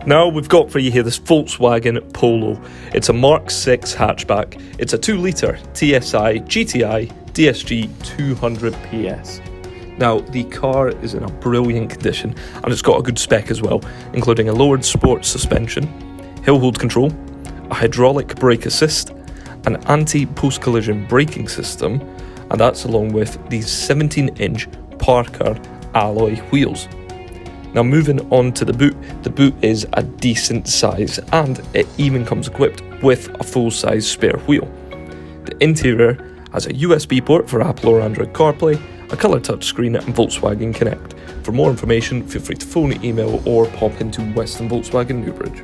Now we've got for you here this Volkswagen Polo. It's a Mark 6 hatchback. It's a 2-litre TSI GTI DSG 200 PS. Now the car is in a brilliant condition and it's got a good spec as well, including a lowered sport suspension, hill hold control, a hydraulic brake assist, an anti-post-collision braking system, and that's along with these 17-inch Parker alloy wheels. Now moving on to the boot is a decent size and it even comes equipped with a full-size spare wheel. The interior has a USB port for Apple or Android CarPlay, a colour touchscreen and Volkswagen Connect. For more information, feel free to phone, email or pop into Western Volkswagen Newbridge.